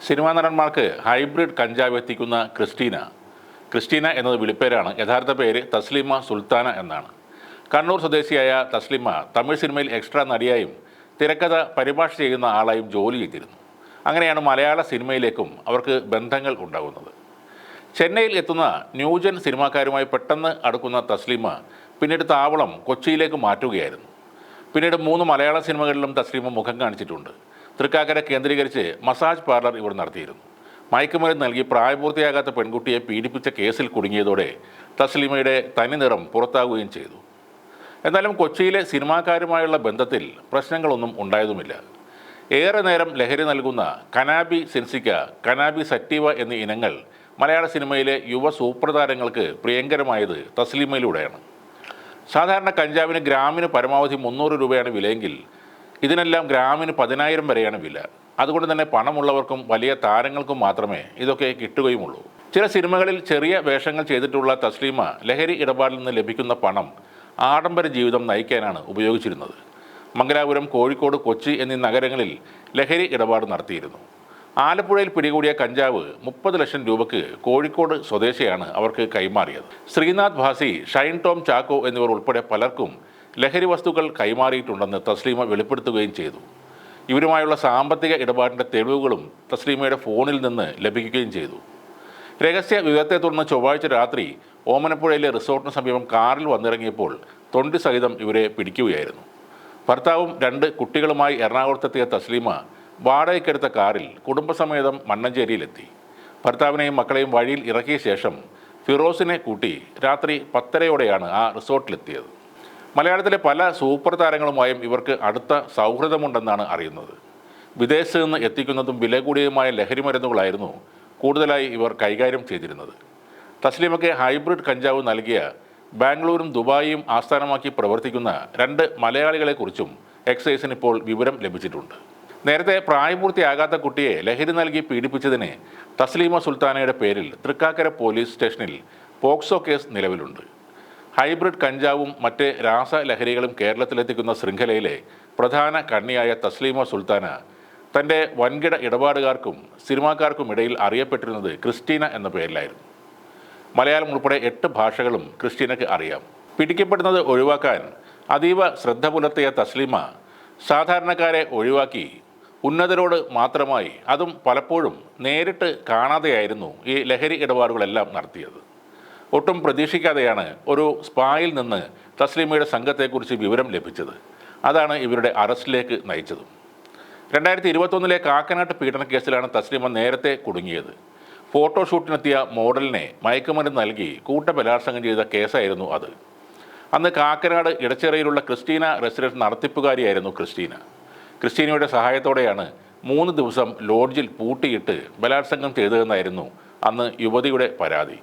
Cinema നടന്മാർക്ക് hybrid കഞ്ചാവ് എത്തിക്കുന്ന Christina എന്നത് വിളിപ്പേരാണ്. യഥാർത്ഥ പേര് തസ്ലീമ സുൽത്താന എന്നാണ്. കണ്ണൂർ സ്വദേശിയായ തസ്ലീമ തമിഴ് സിനിമയിൽ എക്സ്ട്രാ നടിയായും തിരക്കഥ പരിഭാഷ ചെയ്യുന്ന ആളായും ജോലി ചെയ്തിരുന്നു. അങ്ങനെയാണ് മലയാള സിനിമയിലേക്കും അവർക്ക് ബന്ധങ്ങൾ ഉണ്ടാകുന്നത്. ചെന്നൈയിൽ എത്തുന്ന ന്യൂജൻ സിനിമാക്കാരുമായി പെട്ടെന്ന് അടുക്കുന്ന തസ്ലീമ പിന്നീട് താവളം കൊച്ചിയിലേക്ക് മാറ്റുകയായിരുന്നു. പിന്നീട് 3 മലയാള സിനിമകളിലും തസ്ലീമ മുഖം കാണിച്ചിട്ടുണ്ട്. തൃക്കാക്കര കേന്ദ്രീകരിച്ച് മസാജ് പാർലർ ഇവർ നടത്തിയിരുന്നു. മയക്കുമരുന്ന് നൽകി പ്രായപൂർത്തിയാകാത്ത പെൺകുട്ടിയെ പീഡിപ്പിച്ച കേസിൽ കുടുങ്ങിയതോടെ തസ്ലീമയുടെ തനി നിറം പുറത്താകുകയും ചെയ്തു. എന്നാലും കൊച്ചിയിലെ സിനിമാക്കാരുമായുള്ള ബന്ധത്തിൽ പ്രശ്നങ്ങളൊന്നും ഉണ്ടായതുമില്ല. ഏറെ നേരം ലഹരി നൽകുന്ന കനാബി സെൻസിക്ക, കനാബി സറ്റീവ എന്നീ ഇനങ്ങൾ മലയാള സിനിമയിലെ യുവ സൂപ്രതാരങ്ങൾക്ക് പ്രിയങ്കരമായത് തസ്ലീമയിലൂടെയാണ്. സാധാരണ കഞ്ചാവിന് ഗ്രാമിന് പരമാവധി 300 രൂപയാണ് വിലയെങ്കിൽ ഇതിനെല്ലാം ഗ്രാമിന് 10,000 വരെയാണ് വില. അതുകൊണ്ട് തന്നെ പണമുള്ളവർക്കും വലിയ താരങ്ങൾക്കും മാത്രമേ ഇതൊക്കെ കിട്ടുകയുമുള്ളൂ. ചില സിനിമകളിൽ ചെറിയ വേഷങ്ങൾ ചെയ്തിട്ടുള്ള തസ്ലീമ ലഹരി ഇടപാടിൽ നിന്ന് ലഭിക്കുന്ന പണം ആഡംബര ജീവിതം നയിക്കാനാണ് ഉപയോഗിച്ചിരുന്നത്. മംഗലാപുരം, കോഴിക്കോട്, കൊച്ചി എന്നീ നഗരങ്ങളിൽ ലഹരി ഇടപാട് നടത്തിയിരുന്നു. ആലപ്പുഴയിൽ പിടികൂടിയ കഞ്ചാവ് 30 ലക്ഷം രൂപയ്ക്ക് കോഴിക്കോട് സ്വദേശിയാണ് അവർക്ക് കൈമാറിയത്. ശ്രീനാഥ് ഭാസി, ഷൈൻ ടോം ചാക്കോ എന്നിവർ ഉൾപ്പെടെ പലർക്കും ലഹരി വസ്തുക്കൾ കൈമാറിയിട്ടുണ്ടെന്ന് തസ്ലീമ വെളിപ്പെടുത്തുകയും ചെയ്തു. ഇവരുമായുള്ള സാമ്പത്തിക ഇടപാടിൻ്റെ തെളിവുകളും തസ്ലീമയുടെ ഫോണിൽ നിന്ന് ലഭിക്കുകയും ചെയ്തു. രഹസ്യ വിവരത്തെ തുടർന്ന് ചൊവ്വാഴ്ച രാത്രി ഓമനപ്പുഴയിലെ റിസോർട്ടിന് സമീപം കാറിൽ വന്നിറങ്ങിയപ്പോൾ തൊണ്ടി സഹിതം ഇവരെ പിടിക്കുകയായിരുന്നു. ഭർത്താവും 2 കുട്ടികളുമായി എറണാകുളത്തെത്തിയ തസ്ലീമ വാടകയ്ക്കെടുത്ത കാറിൽ കുടുംബസമേതം മണ്ണഞ്ചേരിയിലെത്തി. ഭർത്താവിനെയും മക്കളെയും വഴിയിൽ ഇറക്കിയ ശേഷം ഫിറോസിനെ കൂട്ടി രാത്രി 10:30-ഓടെയാണ് ആ റിസോർട്ടിലെത്തിയത്. മലയാളത്തിലെ പല സൂപ്പർ താരങ്ങളുമായും ഇവർക്ക് അടുത്ത സൗഹൃദമുണ്ടെന്നാണ് അറിയുന്നത്. വിദേശത്ത് നിന്ന് എത്തിക്കുന്നതും വില കൂടിയതുമായ ലഹരി മരുന്നുകളായിരുന്നു കൂടുതലായി ഇവർ കൈകാര്യം ചെയ്തിരുന്നത്. തസ്ലീമയ്ക്ക് ഹൈബ്രിഡ് കഞ്ചാവ് നൽകിയ ബാംഗ്ലൂരും ദുബായിയും ആസ്ഥാനമാക്കി പ്രവർത്തിക്കുന്ന 2 മലയാളികളെക്കുറിച്ചും എക്സൈസിന് ഇപ്പോൾ വിവരം ലഭിച്ചിട്ടുണ്ട്. നേരത്തെ പ്രായപൂർത്തിയാകാത്ത കുട്ടിയെ ലഹരി നൽകി പീഡിപ്പിച്ചതിന് തസ്ലീമ സുൽത്താനയുടെ പേരിൽ തൃക്കാക്കര പോലീസ് സ്റ്റേഷനിൽ പോക്സോ കേസ് നിലവിലുണ്ട്. ഹൈബ്രിഡ് കഞ്ചാവും മറ്റ് രാസലഹരികളും കേരളത്തിലെത്തിക്കുന്ന ശൃംഖലയിലെ പ്രധാന കണ്ണിയായ തസ്ലീമ സുൽത്താന തൻ്റെ വൻകിട ഇടപാടുകാർക്കും സിനിമാക്കാർക്കുമിടയിൽ അറിയപ്പെട്ടിരുന്നത് ക്രിസ്റ്റീന എന്ന പേരിലായിരുന്നു. മലയാളം ഉൾപ്പെടെ 8 ഭാഷകളും ക്രിസ്റ്റീനയ്ക്ക് അറിയാം. പിടിക്കപ്പെടുന്നത് ഒഴിവാക്കാൻ അതീവ ശ്രദ്ധ പുലർത്തിയ തസ്ലീമ സാധാരണക്കാരെ ഒഴിവാക്കി ഉന്നതരോട് മാത്രമായി, അതും പലപ്പോഴും നേരിട്ട് കാണാതെയായിരുന്നു ഈ ലഹരി ഇടപാടുകളെല്ലാം നടത്തിയത്. ഒട്ടും പ്രതീക്ഷിക്കാതെയാണ് ഒരു സ്പായിൽ നിന്ന് തസ്ലീമയുടെ സംഘത്തെക്കുറിച്ച് വിവരം ലഭിച്ചത്. അതാണ് ഇവരുടെ അറസ്റ്റിലേക്ക് നയിച്ചതും. 2021 കാക്കനാട്ട് പീഡനക്കേസിലാണ് തസ്ലീമ നേരത്തെ കുടുങ്ങിയത്. ഫോട്ടോഷൂട്ടിനെത്തിയ മോഡലിനെ മയക്കുമരുന്ന് നൽകി കൂട്ടബലാത്സംഗം ചെയ്ത കേസായിരുന്നു അത്. അന്ന് കാക്കനാട് ഇടച്ചിറയിലുള്ള ക്രിസ്റ്റീന റെസിഡൻസ് നടത്തിപ്പുകാരിയായിരുന്നു ക്രിസ്റ്റീനയുടെ സഹായത്തോടെയാണ് 3 ദിവസം ലോഡ്ജിൽ പൂട്ടിയിട്ട് ബലാത്സംഗം ചെയ്തതെന്നായിരുന്നു അന്ന് യുവതിയുടെ പരാതി.